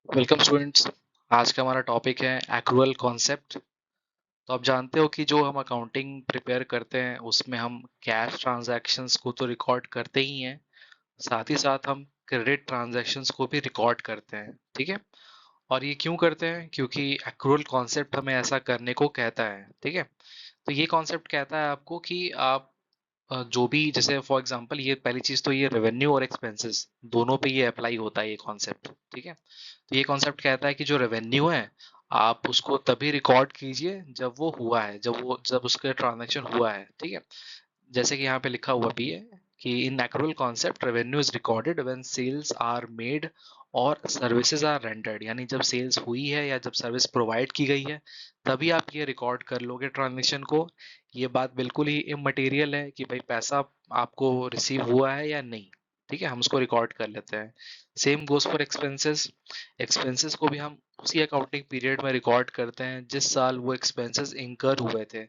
Welcome students. आज का हमारा टॉपिक है एक्रूअल कॉन्सेप्ट। तो आप जानते हो कि जो हम अकाउंटिंग प्रिपेयर करते हैं उसमें हम कैश ट्रांजैक्शंस को तो रिकॉर्ड करते ही हैं, साथ ही साथ हम क्रेडिट ट्रांजैक्शंस को भी रिकॉर्ड करते हैं। ठीक है। और ये क्यों करते हैं? क्योंकि एक्रूअल कॉन्सेप्ट हमें ऐसा करने को कहता है। ठीक है। तो ये कॉन्सेप्ट कहता है आपको कि आप जो भी, जैसे फॉर एग्जांपल, ये पहली चीज तो ये रेवेन्यू और एक्सपेंसेस दोनों पे ये अप्लाई होता है ये कॉन्सेप्ट। ठीक है। तो ये कॉन्सेप्ट कहता है कि जो रेवेन्यू है आप उसको तभी रिकॉर्ड कीजिए जब वो हुआ है, जब उसका ट्रांजैक्शन हुआ है। ठीक है। जैसे कि यहाँ पे लिखा हुआ भी है कि in accrual concept revenue is recorded when sales are made और सर्विसेज आर रेंडर्ड, यानी जब सेल्स हुई है या जब सर्विस प्रोवाइड की गई है तभी आप ये रिकॉर्ड कर लोगे ट्रांजेक्शन को। ये बात बिल्कुल ही इमटेरियल है कि भाई पैसा आपको रिसीव हुआ है या नहीं। ठीक है, हम उसको रिकॉर्ड कर लेते हैं। Same goes for expenses. Expenses को भी हम उसी अकाउंटिंग पीरियड में रिकॉर्ड करते हैं जिस साल वो एक्सपेंसेस इंकर हुए थे।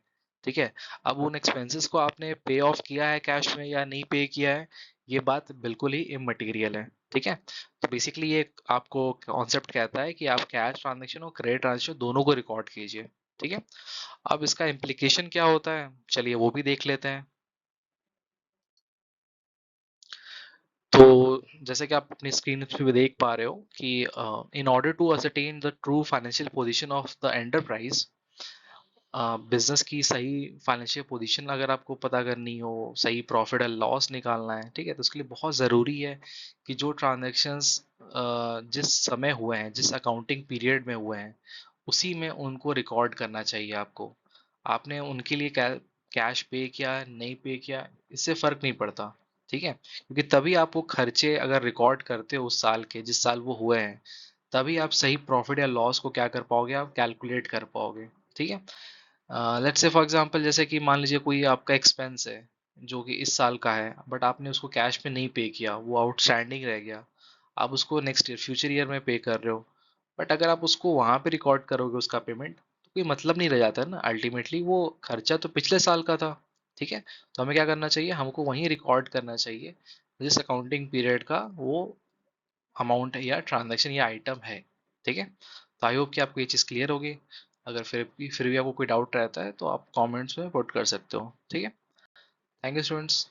ठीक है। अब उन एक्सपेंसेस को आपने पे ऑफ किया है कैश में या नहीं पे किया है, ये बात बिल्कुल ही इमटेरियल है। ठीक है। तो बेसिकली ये आपको कॉन्सेप्ट कहता है कि आप कैश ट्रांजेक्शन और क्रेडिट ट्रांजेक्शन दोनों को रिकॉर्ड कीजिए। ठीक है। अब इसका इम्प्लीकेशन क्या होता है, चलिए वो भी देख लेते हैं। तो जैसे कि आप अपनी स्क्रीन पे भी देख पा रहे हो कि in order to ascertain the true financial position of the enterprise, business की सही फाइनेंशियल पोजीशन अगर आपको पता करनी हो, सही प्रॉफिट और लॉस निकालना है, ठीक है, तो उसके लिए बहुत ज़रूरी है कि जो ट्रांजैक्शंस जिस समय हुए हैं, जिस अकाउंटिंग पीरियड में हुए हैं, उसी में उनको रिकॉर्ड करना चाहिए आपको। आपने उनके लिए कैश पे किया नहीं पे किया, इससे फ़र्क नहीं पड़ता। ठीक है, क्योंकि तभी आप वो खर्चे अगर रिकॉर्ड करते हो उस साल के जिस साल वो हुए हैं, तभी आप सही प्रॉफिट या लॉस को क्या कर पाओगे, आप कैलकुलेट कर पाओगे। ठीक है। लेट्स से फॉर एग्जांपल, जैसे कि मान लीजिए कोई आपका एक्सपेंस है जो कि इस साल का है बट आपने उसको कैश में नहीं पे किया, वो आउटस्टैंडिंग रह गया। आप उसको नेक्स्ट ईयर, फ्यूचर ईयर में पे कर रहे हो, बट अगर आप उसको वहां पे रिकॉर्ड करोगे उसका पेमेंट, तो कोई मतलब नहीं रह जाता ना। अल्टीमेटली वो खर्चा तो पिछले साल का था। ठीक है। तो हमें क्या करना चाहिए, हमको वहीं रिकॉर्ड करना चाहिए जिस अकाउंटिंग पीरियड का वो अमाउंट है या ट्रांजैक्शन या आइटम है। ठीक है। तो आई होप कि आपको ये चीज़ क्लियर होगी। अगर फिर भी आपको कोई डाउट रहता है तो आप कमेंट्स में पुट कर सकते हो। ठीक है। Thank you students.